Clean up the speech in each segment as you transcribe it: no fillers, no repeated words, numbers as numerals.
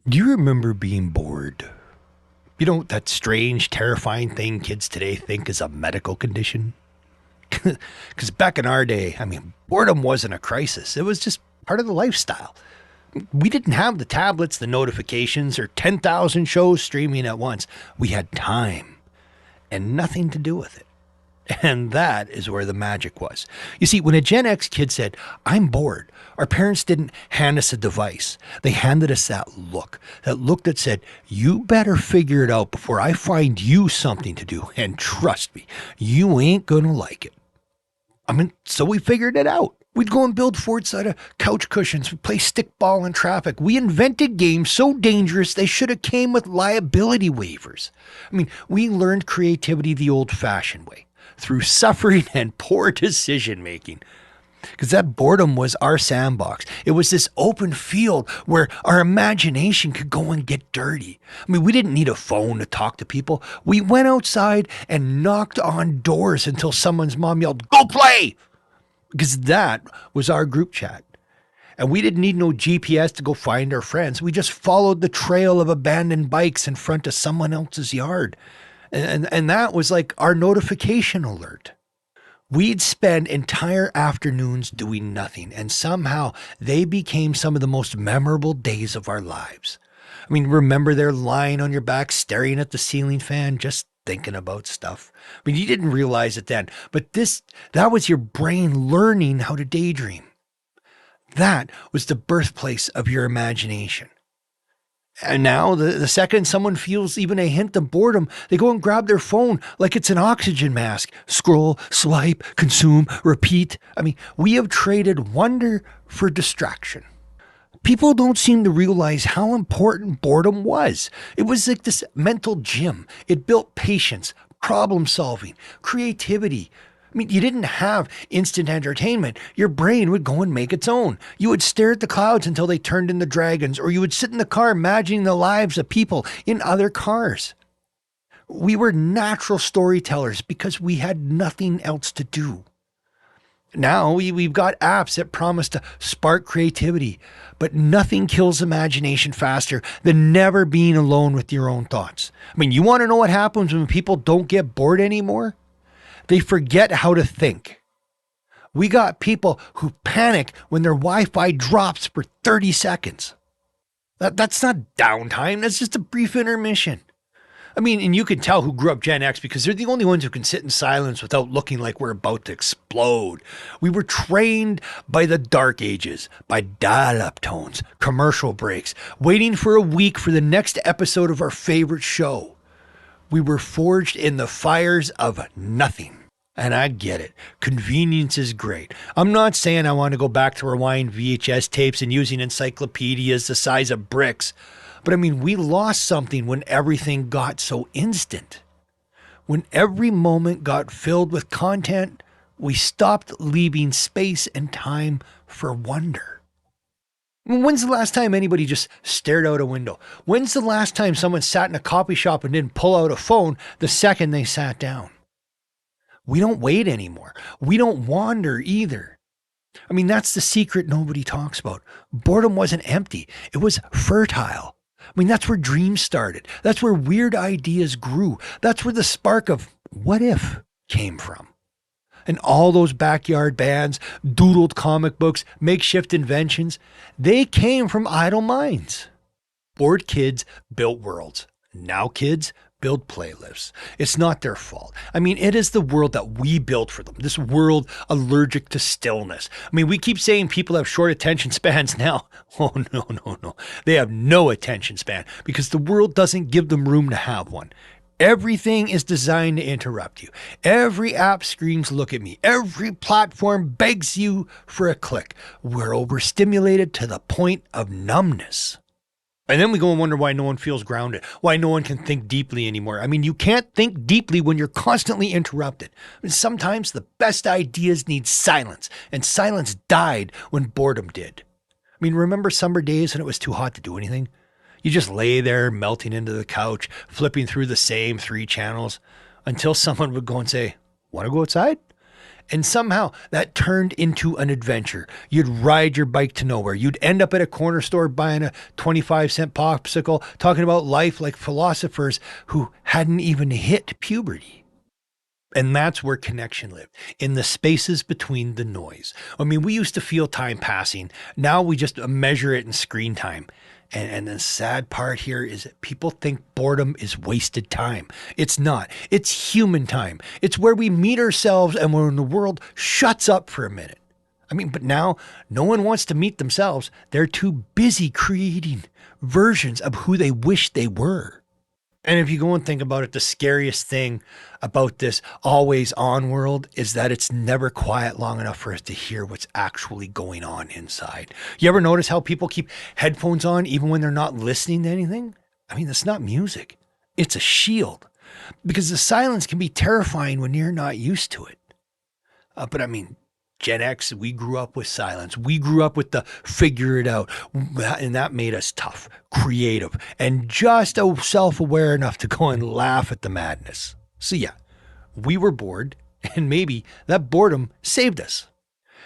Do you remember being bored? You know, that strange, terrifying thing kids today think is a medical condition? Because back in our day, boredom wasn't a crisis. It was just part of the lifestyle. We didn't have the tablets, the notifications, or 10,000 shows streaming at once. We had time and nothing to do with it. And that is where the magic was. You see, when a Gen X kid said, "I'm bored," our parents didn't hand us a device. They handed us that look that said, "You better figure it out before I find you something to do. And trust me, you ain't gonna like it." So we figured it out. We'd go and build forts out of couch cushions. We'd play stickball in traffic. We invented games so dangerous they should have came with liability waivers. We learned creativity the old-fashioned way, through suffering and poor decision making. Because that boredom was our sandbox. It was this open field where our imagination could go and get dirty. We didn't need a phone to talk to people. We went outside and knocked on doors until someone's mom yelled, "Go play!" Because that was our group chat. And we didn't need no GPS to go find our friends. We just followed the trail of abandoned bikes in front of someone else's yard. And that was like our notification alert. We'd spend entire afternoons doing nothing, and somehow they became some of the most memorable days of our lives. Remember there lying on your back, staring at the ceiling fan, just thinking about stuff. You didn't realize it then, but that was your brain learning how to daydream. That was the birthplace of your imagination. And now, the second someone feels even a hint of boredom, they go and grab their phone like it's an oxygen mask. Scroll, swipe, consume, repeat. We have traded wonder for distraction. People don't seem to realize how important boredom was. It was like this mental gym. It built patience, problem solving, creativity. You didn't have instant entertainment. Your brain would go and make its own. You would stare at the clouds until they turned into dragons, or you would sit in the car imagining the lives of people in other cars. We were natural storytellers because we had nothing else to do. Now we've got apps that promise to spark creativity, but nothing kills imagination faster than never being alone with your own thoughts. You want to know what happens when people don't get bored anymore? They forget how to think. We got people who panic when their Wi-Fi drops for 30 seconds. That's not downtime. That's just a brief intermission. And you can tell who grew up Gen X because they're the only ones who can sit in silence without looking like we're about to explode. We were trained by the dark ages, by dial-up tones, commercial breaks, waiting for a week for the next episode of our favorite show. We were forged in the fires of nothing. And I get it. Convenience is great. I'm not saying I want to go back to rewind VHS tapes and using encyclopedias the size of bricks. But we lost something when everything got so instant. When every moment got filled with content, we stopped leaving space and time for wonder. When's the last time anybody just stared out a window? When's the last time someone sat in a coffee shop and didn't pull out a phone the second they sat down? We don't wait anymore. We don't wander either. That's the secret nobody talks about. Boredom wasn't empty. It was fertile. That's where dreams started. That's where weird ideas grew. That's where the spark of what if came from. And all those backyard bands, doodled comic books, makeshift inventions, they came from idle minds. Bored kids built worlds. Now kids build playlists. It's not their fault. It is the world that we built for them. This world allergic to stillness. We keep saying people have short attention spans now. Oh, no. They have no attention span because the world doesn't give them room to have one. Everything is designed to interrupt you. Every app screams, "Look at me." Every platform begs you for a click. We're overstimulated to the point of numbness. And then we go and wonder why no one feels grounded, why no one can think deeply anymore. You can't think deeply when you're constantly interrupted. Sometimes the best ideas need silence, and silence died when boredom did. Remember summer days when it was too hot to do anything? You just lay there melting into the couch, flipping through the same 3 channels until someone would go and say, "Want to go outside?" And somehow that turned into an adventure. You'd ride your bike to nowhere. You'd end up at a corner store buying a 25-cent popsicle, talking about life like philosophers who hadn't even hit puberty. And that's where connection lived, in the spaces between the noise. I mean, we used to feel time passing. Now we just measure it in screen time. And the sad part here is that people think boredom is wasted time. It's not. It's human time. It's where we meet ourselves and when the world shuts up for a minute. I mean, but now no one wants to meet themselves. They're too busy creating versions of who they wish they were. And if you go and think about it, the scariest thing about this always on world is that it's never quiet long enough for us to hear what's actually going on inside. You ever notice how people keep headphones on even when they're not listening to anything? I mean, it's not music. It's a shield. Because the silence can be terrifying when you're not used to it. But I mean, Gen X, we grew up with silence. We grew up with the figure it out. And that made us tough, creative, and just self-aware enough to go and laugh at the madness. So yeah, we were bored, and maybe that boredom saved us.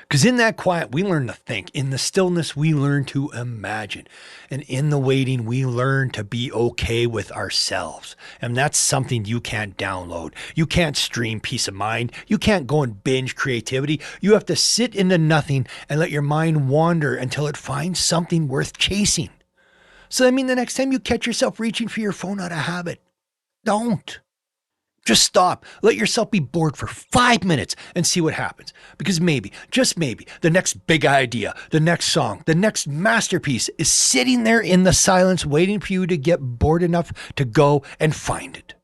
Because in that quiet, we learn to think. In the stillness, we learn to imagine. And in the waiting, we learn to be okay with ourselves. And that's something you can't download. You can't stream peace of mind. You can't go and binge creativity. You have to sit into nothing and let your mind wander until it finds something worth chasing. So I mean, the next time you catch yourself reaching for your phone out of habit, don't. Just stop. Let yourself be bored for 5 minutes and see what happens. Because maybe, just maybe, the next big idea, the next song, the next masterpiece is sitting there in the silence waiting for you to get bored enough to go and find it.